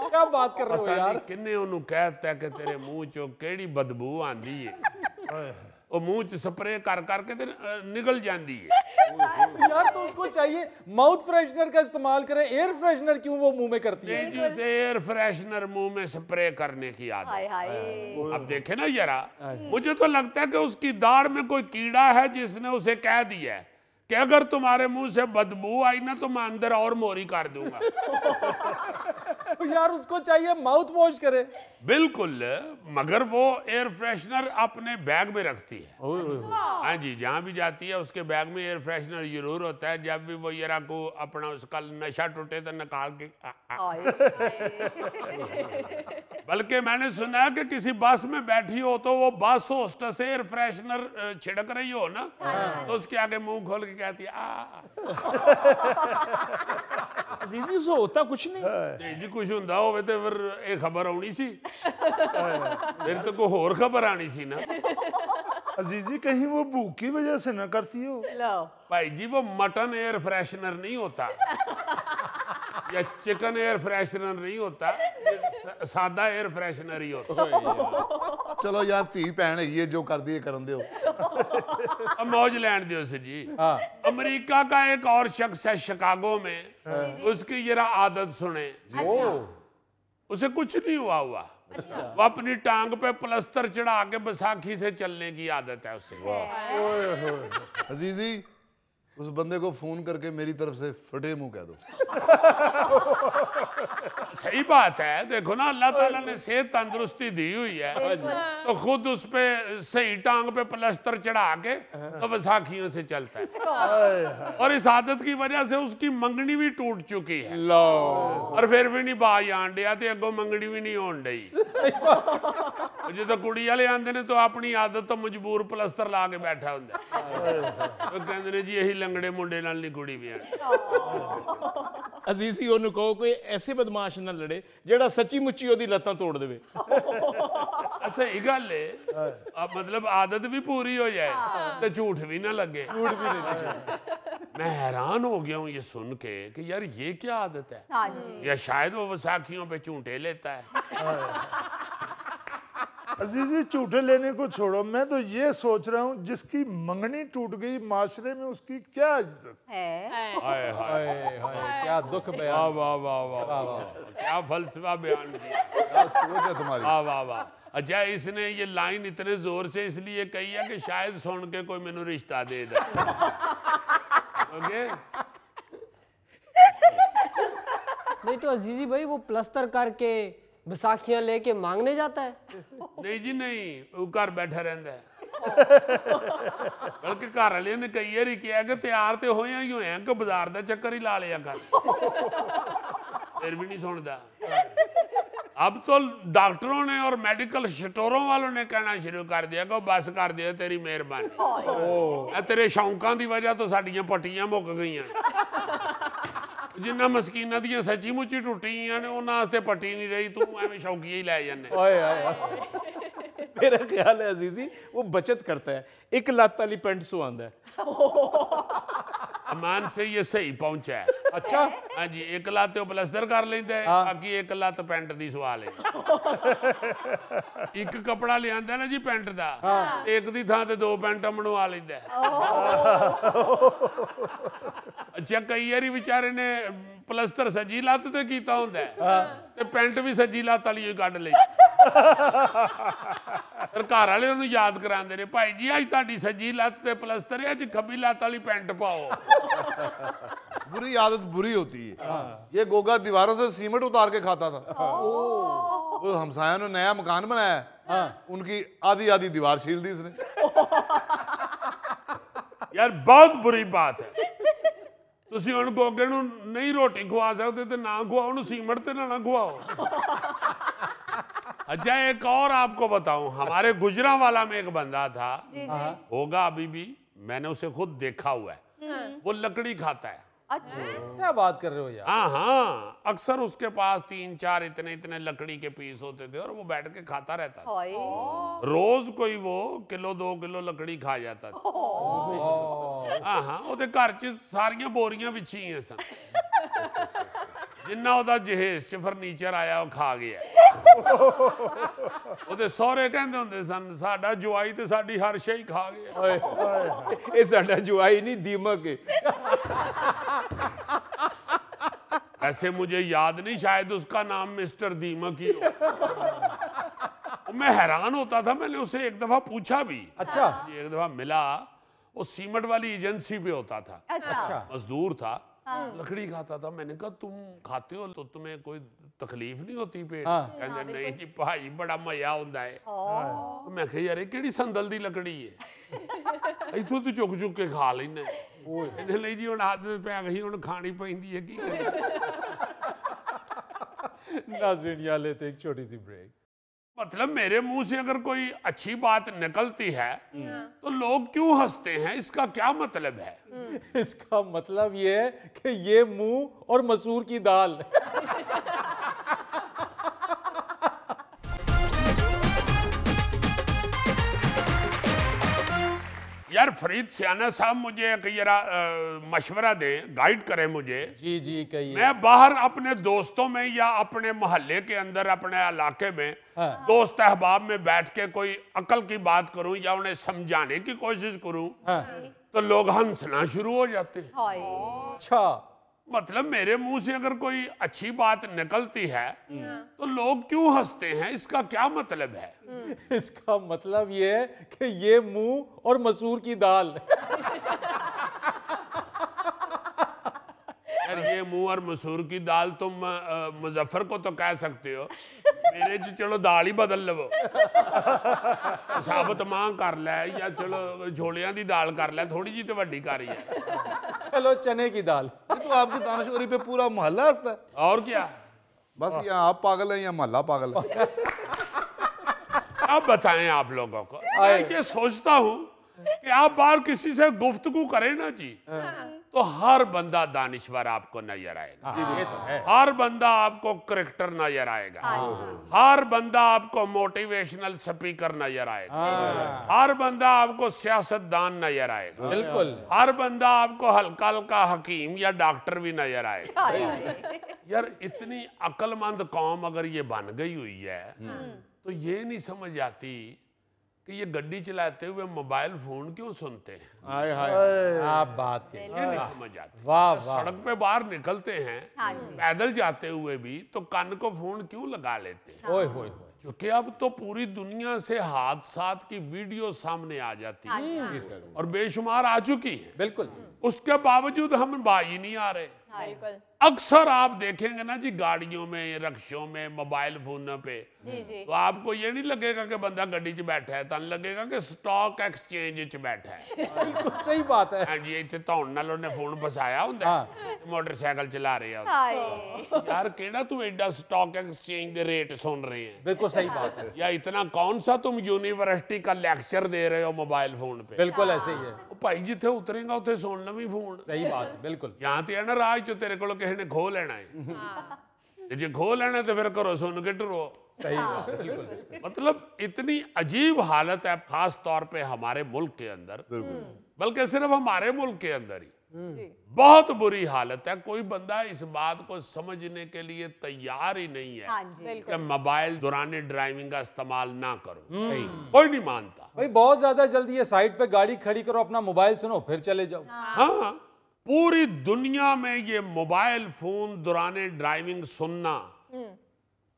क्या बात कर रहे हो यार। किन्ने उन्होंने कहता है कि तेरे मुंह चो केड़ी बदबू आंदी है, वो मुंह च स्प्रे कर करके ते निकल जाती है। यार तो उसको चाहिए माउथ फ्रेशनर का इस्तेमाल करे, एयर फ्रेशनर क्यों वो मुंह में करती है? नहीं, जिसे एयर फ्रेशनर मुंह में स्प्रे करने की आदत। अब देखे ना जरा, मुझे तो लगता है कि उसकी दाढ़ में कोई कीड़ा है जिसने उसे कह दिया है कि अगर तुम्हारे मुंह से बदबू आई ना तो मैं अंदर और मोरी कर दूंगा। यार उसको चाहिए माउथ वॉश करे। बिल्कुल, मगर वो एयर फ्रेशनर अपने बैग में रखती है। हाँ जी, जहाँ भी जाती है उसके बैग में एयर फ्रेशनर जरूर होता है। जब भी वो यरा को अपना उसका नशा टूटे तो निकाल के बल्कि मैंने सुना है कि किसी बस में बैठी हो तो वो बस होस्टेस एयर फ्रेशनर छिड़क रही हो ना तो उसके आगे मुंह खोल के कहती है अजीजी सो होता कुछ नहीं जी, कुछ हुंदा होवे ते फिर ये खबर आनी सी, फिर तो कोई होर खबर आनी सी ना। अजीजी कहीं वो भूख की वजह से ना करती हो? भाई जी वो मटन एयर फ्रेशनर नहीं होता या चिकन एयर फ्रेशनर नहीं होता, सादा एयर फ्रेशनर ही होता। चलो यार धी भैन है जो कर दिए करन दो। अब मौज लैंड दियो से जी। अमेरिका का एक और शख्स है शिकागो में, उसकी जरा आदत सुने। उसे कुछ नहीं हुआ। वो अपनी टांग पे प्लस्तर चढ़ा के बैसाखी से चलने की आदत है उसे। अजीजी उस बंदे को फोन करके मेरी तरफ से फटे मुंह कह दो। सही बात है। देखो ना, अल्लाह ताला ने सेहत तंदुरुस्ती दी हुई है तो खुद उस पे सही टांग पे प्लस्तर चढ़ा के तो बैसाखियों से चलता है। और इस आदत की वजह से उसकी मंगनी भी टूट चुकी है और फिर भी नहीं बाज आन दिया ते अगों मंगनी भी नहीं होन डई। जो कुड़ी वाले आंदे ने तो अपनी आदत तो मजबूर प्लस्तर ला के बैठा हुंदा तो कहंदे ने जी यही लंगड़े मुंडे नाल नहीं कुड़ी भी अजीजी ओनू कहो कोई ऐसे बदमाश ना लड़े जेड़ा सच्ची मुच्ची ओदी लत्तां तोड़ देवे। सही गल है, मतलब आदत भी पूरी हो जाए तो झूठ भी ना लगे। मैं हैरान हो गया हूँ ये सुन के कि यार ये क्या आदत है। या शायद वो वसाखियों पे झूठे लेता है। अजीजी झूठे लेने को छोड़ो, मैं तो ये सोच रहा हूँ जिसकी मंगनी टूट गई माशरे में उसकी क्या इज्जत है। हाय हाय क्या दुख बयान। वाह वाह वाह वाह, क्या फलसफा बयान किया। क्या सोच है तुम्हारी। वाह वाह वाह। अच्छा इसने ये लाइन इतने जोर से इसलिए कही है कि शायद सुन के कोई मैनू रिश्ता दे दे। ओके नहीं तो अजीजी भाई वो प्लस्तर करके बैसाखियां लेके मांगने जाता है। नहीं जी नहीं, वो घर बैठा रहता है। बल्कि घर वाले ने कई बार किया कि तैयार तो होया ही होया कि बाजार का चक्कर ही ला लिया कर, फिर भी नहीं सुनता। अब तो डॉक्टरों ने और मेडिकल स्टोरों वालों ने कहना शुरू कर दिया कि बस कर दिया तेरी मेहरबानी, तेरे शौकों की वजह तो साडियां पट्टियां मुक गई। जिन्ना मस्कीना दियां सच्ची मुच्ची टुटियां ने उन्हां वास्ते पट्टी नहीं रही, तू एवें शौकिया ही लै जाने। मेरा ख्याल है अजीजी वो बचत करता है, एक लत वाली पेंट सुआंदा है। अमान से ये सही पहुंचा है। अच्छा हाँ जी, एक लत तो प्लस्तर कर लेंदा है, बाकी एक लत पेंट दी सवा लेंदा। एक कपड़ा ले आंदा ना जी पेंट दा, एक दी थां ते दो पेंट बनवा लेंदा है। अच्छा कई बारी बेचारे ने प्लस्तर सजी लत ते कीता हुंदा है ते पेंट भी सजी लत वाली ही कढ लई। फिर घर वाले उन्हें याद करांदे ने, भाई जी अज तुहाडी सजी लत ते प्लस्तर है, अज खब्बी लत वाली पेंट पाओ। बुरी आदत बुरी होती है। ये गोगा दीवारों से सीमेंट उतार के खाता था। वो हमसाया ने नया मकान बनाया, उनकी आधी आधी दीवार छील दी इसने। यार बहुत बुरी बात है। तुसी हुण गोगे नूं नहीं रोटी खवा सकते तो ना खवाओ, उन्हें सीमेंट ते ना खवाओ। अच्छा एक और आपको बताऊं, हमारे गुजरांवाला में एक बंदा था, होगा अभी भी, मैंने उसे खुद देखा हुआ है, वो लकड़ी खाता है। अच्छा क्या बात कर रहे हो यार? हाँ हाँ, अक्सर उसके पास 3-4 इतने इतने लकड़ी के पीस होते थे और वो बैठ के खाता रहता था। हाय रोज कोई वो 1-2 किलो लकड़ी खा जाता था। हाँ हाँ, ਉਹਦੇ घर च सारियां बोरियां बिछी हैं सन, जिन्ना ਉਹਦਾ जहेज च फर्नीचर आया वो खा गया। ਉਹਦੇ ਸਹੁਰੇ ਕਹਿੰਦੇ ਹੁੰਦੇ ਸਨ, ਸਾਡਾ ਜਵਾਈ ਤੇ ਸਾਡੀ ਹਰ ਸ਼ੈ ਹੀ ਖਾ ਗਿਆ। ਇਹ ਸਾਡਾ ਜਵਾਈ नहीं दीमक है। ऐसे मुझे याद नहीं, शायद उसका नाम मिस्टर दीमक ही हो। मैं हैरान होता था, मैंने उसे एक दफा पूछा भी। अच्छा एक दफा मिला, वो सीमेंट वाली एजेंसी पे होता था, अच्छा मजदूर था, लकड़ी खाता था। मैंने कहा तुम खाते हो तो तुम्हें कोई तकलीफ नहीं होती पेट? कहते नहीं जी भाई बड़ा मजा होता है। तो मैं कहा यार केड़ी संदल दी लकड़ी है, इथों तो चुक चुक के खा लेना। कहते नहीं जी हुण आदत पै गई, हुण खानी पैंदी है, की करें। नाज़रीन यहाँ लेते एक छोटी सी ब्रेक। मतलब मेरे मुंह से अगर कोई अच्छी बात निकलती है तो लोग क्यों हंसते हैं, इसका क्या मतलब है? इसका मतलब ये है कि ये मुंह और मसूर की दाल। यार फरीद सियाना साहब मुझे एक जरा मशवरा दें, गाइड करें मुझे। जी जी कहिए। मैं बाहर अपने दोस्तों में या अपने मोहल्ले के अंदर अपने इलाके में दोस्त अहबाब में बैठ के कोई अकल की बात करूं या उन्हें समझाने की कोशिश करूं तो लोग हंसना शुरू हो जाते हैं। हाय अच्छा मतलब मेरे मुंह से अगर कोई अच्छी बात निकलती है तो लोग क्यों हंसते हैं, इसका क्या मतलब है? इसका मतलब ये है कि ये मुंह और मसूर की दाल। यार ये मुंह और मसूर की दाल तुम मुजफ्फर को तो कह सकते हो, मेरे च चलो दाल ही बदल लो, साबत मां कर ले या चलो झोलियां दी दाल कर ले, थोड़ी जी तो वड्डी कर रही है। चलो चने की दाल। ये तो आपकी तानाशोरी पे पूरा मोहल्ला हंसता है। और क्या, बस या आप पागल हैं या मोहल्ला पागल है। अब बताएं आप लोगों को, मैं ये सोचता हूं कि आप बाहर किसी से गुफ्तगू करें ना जी तो हर बंदा दानिश्वर आपको नजर आएगा, ये तो है। हर बंदा आपको करेक्टर नजर आएगा, हर बंदा आपको मोटिवेशनल स्पीकर नजर आएगा, हर बंदा आपको सियासतदान नजर आएगा, बिल्कुल। हर बंदा आपको हल्का हल्का हकीम या डॉक्टर भी नजर आएगा। यार इतनी अक्लमंद कौम अगर ये बन गई हुई है तो ये नहीं समझ आती कि ये गड्डी चलाते हुए मोबाइल फोन क्यों सुनते हैं। हाय हाय आप बात के ये नहीं समझ आती। वाह वाह। सड़क पे बाहर निकलते हैं पैदल जाते हुए भी तो कान को फोन क्यों लगा लेते हैं? ओए होए होए। क्योंकि अब तो पूरी दुनिया से हादसात की वीडियो सामने आ जाती है और बेशुमार आ चुकी है, बिल्कुल। उसके बावजूद हम बाज ही नहीं आ रहे। बिल्कुल। अक्सर आप देखेंगे ना जी गाड़ियों में, रक्शों में, मोबाइल फोनों पे, तो आपको ये नहीं लगेगा कि बंदा गड्डी च बैठा है, तन लगेगा कि स्टॉक एक्सचेंज च बैठा है। बिल्कुल सही बात है। हाँ जी, इतने धौन नाल उन्हें फोन फसाया होंदा है, मोटरसाइकिल चला रहे हो यार, केड़ा तू एडा स्टॉक एक्सचेंज दे रेट सुन रहे हैं, बिल्कुल सही बात है। या इतना कौन सा तुम यूनिवर्सिटी का लेक्चर दे रहे हो मोबाइल फोन पे। बिल्कुल ऐसे ही है। ओ भाई जिथे उतरेगा उथे सुन लवी फोन। सही बात है, बिल्कुल। यहाँ ते है ना राज चो तेरे को किसी ने खो लेना है, ते जे खो लेना तो फिर घरों सुन के डरो। सही बात है, बिल्कुल। मतलब इतनी अजीब हालत है, खास तौर पे हमारे मुल्क के अंदर, बल्कि सिर्फ हमारे मुल्क के अंदर ही बहुत बुरी हालत है। कोई बंदा इस बात को समझने के लिए तैयार ही नहीं है कि मोबाइल दौरान ड्राइविंग का इस्तेमाल ना करो, कोई नहीं मानता। भाई बहुत ज्यादा जल्दी है, साइड पे गाड़ी खड़ी करो, अपना मोबाइल सुनो, फिर चले जाओ। हाँ, पूरी दुनिया में ये मोबाइल फोन दौरान ड्राइविंग सुनना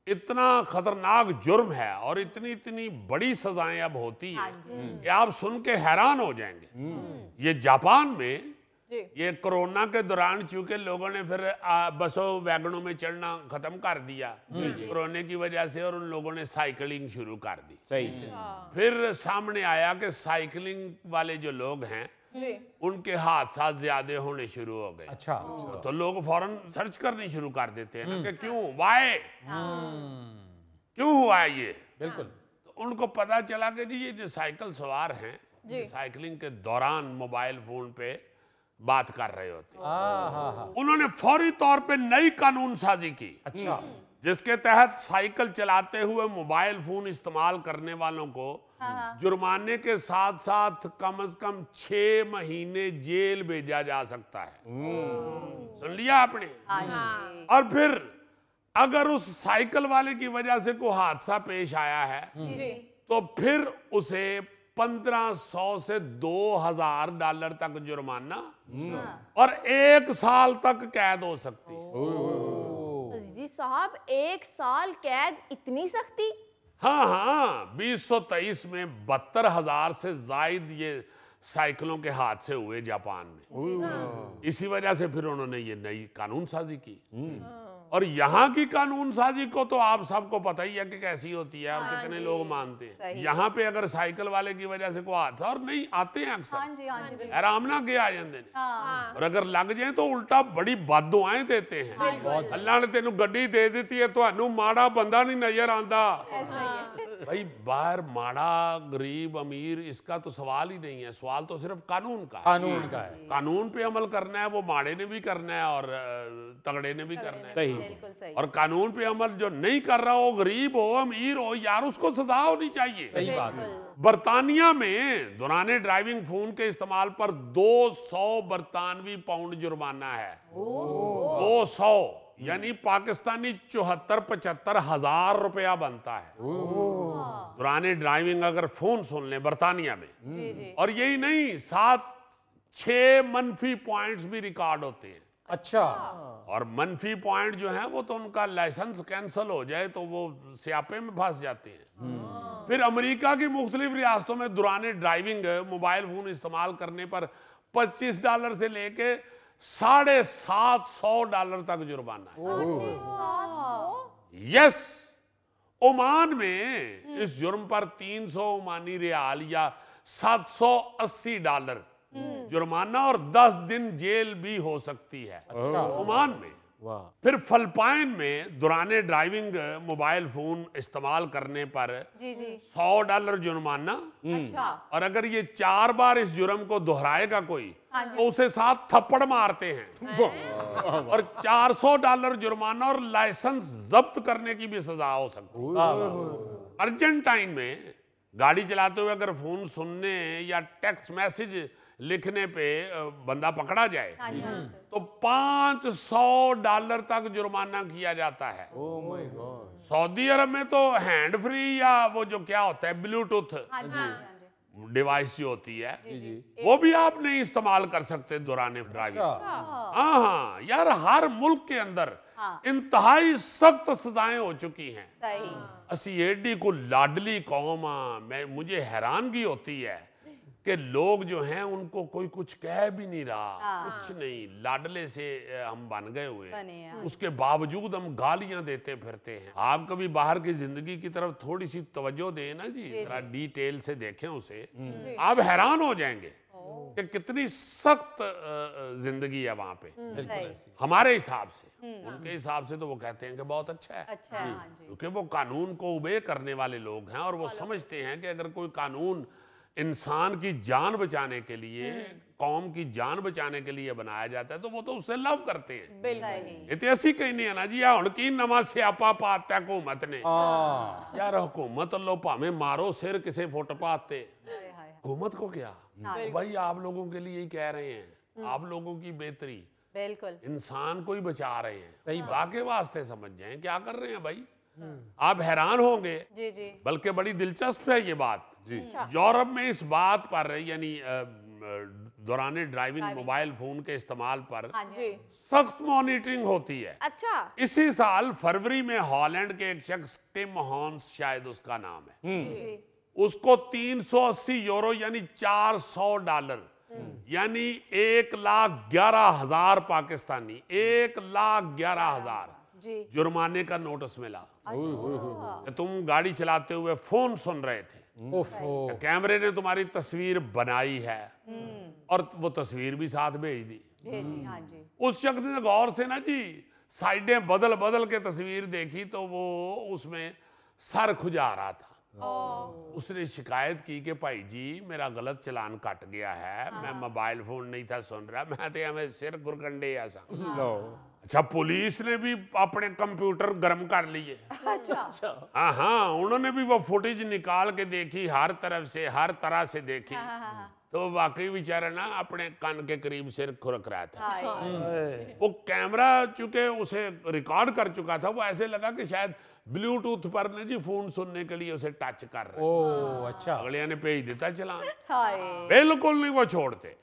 इतना खतरनाक जुर्म है और इतनी इतनी बड़ी सजाएं अब होती हैं कि आप सुन के हैरान हो जाएंगे। ये जापान में ये कोरोना के दौरान चूंकि लोगों ने फिर बसों वैगनों में चढ़ना खत्म कर दिया कोरोना की वजह से, और उन लोगों ने साइकिलिंग शुरू कर दी। सही। फिर सामने आया कि साइकिलिंग वाले जो लोग हैं उनके हादसात ज्यादा होने शुरू हो गए। अच्छा। तो लोग फौरन सर्च करनी शुरू कर देते हैं ना कि क्यों, वाई, क्यों हुआ है ये। बिल्कुल। तो उनको पता चला कि जी ये जो साइकिल सवार हैं, साइकिलिंग के दौरान मोबाइल फोन पे बात कर रहे होते हैं। उन्होंने फौरी तौर पे नई कानून साजी की। अच्छा। जिसके तहत साइकिल चलाते हुए मोबाइल फोन इस्तेमाल करने वालों को जुर्माने के साथ साथ कम से कम 6 महीने जेल भेजा जा सकता है। सुन लिया आपने। और फिर अगर उस साइकिल वाले की वजह से कोई हादसा पेश आया है तो फिर उसे 1500 से $2000 तक जुर्माना और 1 साल तक कैद हो सकती। जी साहब, 1 साल कैद, इतनी सख्ती? हाँ, 2023 में 72,000 से जायद ये साइकिलों के हादसे हुए जापान में। इसी वजह से फिर उन्होंने ये नई कानून साजी की। और यहाँ की कानून साजी को तो आप सबको पता ही है कि कैसी होती है और कितने लोग मानते हैं। यहाँ पे अगर साइकिल वाले की वजह से कोई हादसा, और नहीं आते हैं अक्सर, आराम ना के आ जाते हैं, और अगर लग जाए तो उल्टा बड़ी बददुआएं देते हैं। अल्लाह ने तेनू गड्डी दे दी है, तो माड़ा बंदा नहीं नजर आता। भाई बाहर माड़ा गरीब अमीर इसका तो सवाल ही नहीं है, सवाल तो सिर्फ कानून का है। कानून का है। कानून पे अमल करना है, वो माड़े ने भी करना है और तगड़े ने भी करना है। सही। और कानून पे अमल जो नहीं कर रहा हो, गरीब हो अमीर हो, यार उसको सजा होनी चाहिए। सही बात है। बरतानिया में दौरान ड्राइविंग फोन के इस्तेमाल पर 200 बरतानवी पाउंड जुर्माना है। 200 यानी पाकिस्तानी 74-75 हजार रुपया बनता है दौरान ड्राइविंग अगर फोन सुन लें बरतानिया में। और यही नहीं, 7-6 मनफी पॉइंट्स भी रिकॉर्ड होते हैं। अच्छा। और मनफी पॉइंट जो है वो तो उनका लाइसेंस कैंसिल हो जाए तो वो स्यापे में फंस जाते हैं। फिर अमेरिका की मुख्तलिफ रियासतों में दौरान ड्राइविंग मोबाइल फोन इस्तेमाल करने पर $25 से लेके $750 तक जुर्माना है। यस, ओमान में इस जुर्म पर 300 ओमानी रियाल या $780 जुर्माना और 10 दिन जेल भी हो सकती है। अच्छा। ओमान में। फिर फिलिपाइन में दौरान ड्राइविंग मोबाइल फोन इस्तेमाल करने पर $100 जुर्माना। अच्छा। और अगर ये 4 बार इस जुर्म को दोहराएगा कोई तो उसे 7 थप्पड़ मारते हैं और $400 जुर्माना और लाइसेंस जब्त करने की भी सजा हो सकती है। अर्जेंटाइन में गाड़ी चलाते हुए अगर फोन सुनने या टेक्स्ट मैसेज लिखने पे बंदा पकड़ा जाए तो $500 तक जुर्माना किया जाता है। सऊदी अरब में तो हैंड फ्री या वो जो क्या होता है ब्लूटूथ डिवाइस जो होती है वो भी आप नहीं इस्तेमाल कर सकते दौरान ड्राइविंग। हाँ यार, हर मुल्क के अंदर इंतहाई सख्त सजाएं हो चुकी हैं। असी एडी को लाडली कौम, मैं मुझे हैरानगी होती है कि लोग जो हैं उनको कोई कुछ कह भी नहीं रहा, कुछ नहीं, लाडले से हम बन गए हुए हैं, उसके बावजूद हम गालियां देते फिरते हैं। आप कभी बाहर की जिंदगी की तरफ थोड़ी सी तवज्जो दें ना जी, जरा डिटेल से देखें उसे, आप हैरान हो जाएंगे कि कितनी सख्त जिंदगी है वहां पे हमारे हिसाब से। उनके हिसाब से तो वो कहते हैं कि बहुत अच्छा है, क्योंकि वो कानून को ओबे करने वाले लोग हैं और वो समझते हैं कि अगर कोई कानून इंसान की जान बचाने के लिए, कौम की जान बचाने के लिए बनाया जाता है तो वो तो उससे लव करते हैं। इतिहासी कहीं नहीं है ना जी, हुण की नवा स्यापा पाता हुकूमत ने, यार हुकूमत लो भावे मारो सिर किसी फुटपाथ पे, हुकूमत को क्या भाई, आप लोगों के लिए ही कह रहे हैं, आप लोगों की बेहतरी, बिल्कुल इंसान को ही बचा रहे हैं, सही बात के वास्ते समझ जाएं क्या कर रहे हैं भाई। आप हैरान होंगे, जी जी, बल्कि बड़ी दिलचस्प है ये बात जी। यूरोप में इस बात पर यानी दौरान ड्राइविंग मोबाइल फोन के इस्तेमाल पर सख्त मॉनिटरिंग होती है। अच्छा। इसी साल फरवरी में हॉलैंड के एक शख्स टिम हॉर्न्स शायद उसका नाम है, उसको 380 यूरो यानी $400 यानी 1,11,000 पाकिस्तानी, 1,11,000 जुर्माने का नोटिस मिला। तुम गाड़ी चलाते हुए फोन सुन रहे थे, कैमरे ने तुम्हारी तस्वीर बनाई है और वो तस्वीर भी साथ भेज दी। उस शख्स ने गौर से ना जी साइडें बदल बदल के तस्वीर देखी तो वो उसमें सर खुजा रहा था। उसने शिकायत की कि भाई जी मेरा गलत चलान कट गया है, मैं मोबाइल फोन नहीं था सुन रहा, मैं तो हमें सिर गुरकंडे ऐसा। अच्छा, पुलिस ने भी अपने कंप्यूटर गर्म कर लिए। अच्छा। हाँ, उन्होंने भी वो फुटेज निकाल के देखी, हर तरफ से हर तरह से देखी, तो वाकई बेचारा ना अपने कान के करीब सिर खुरक रहा था। वो कैमरा चूंकि उसे रिकॉर्ड कर चुका था, वो ऐसे लगा कि शायद ब्लूटूथ पर ने जी फोन सुनने के लिए उसे टच कर रहे। ओह अच्छा। अगले ने भेज देता चलान। बिल्कुल नहीं वो छोड़ते,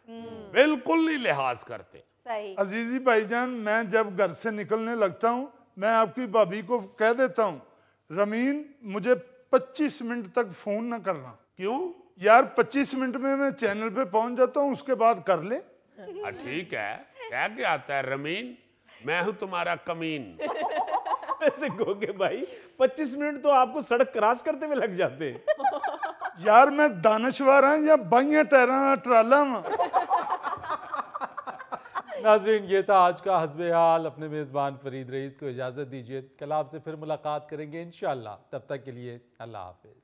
बिल्कुल नहीं लिहाज करते। अजीजी भाईजान, मैं जब घर से निकलने लगता हूँ मैं आपकी भाभी को कह देता हूँ, रमीन मुझे 25 मिनट तक फोन न करना। क्यों यार? 25 मिनट में मैं चैनल पे पहुंच जाता हूँ, उसके बाद कर ले। ठीक है, क्या क्या आता है रमीन, मैं हूं तुम्हारा कमीन। ऐसे गोगे भाई 25 मिनट तो आपको सड़क क्रॉस करते हुए लग जाते हैं। यार मैं दानश्वर हाँ या बाइया टहरा ट्राला हूं। नाज़रीन, ये था आज का हस्बे हाल। अपने मेज़बान फरीद रईस को इजाज़त दीजिए, कल आपसे फिर मुलाकात करेंगे इंशाअल्लाह। तब तक के लिए अल्लाह हाफ़िज़।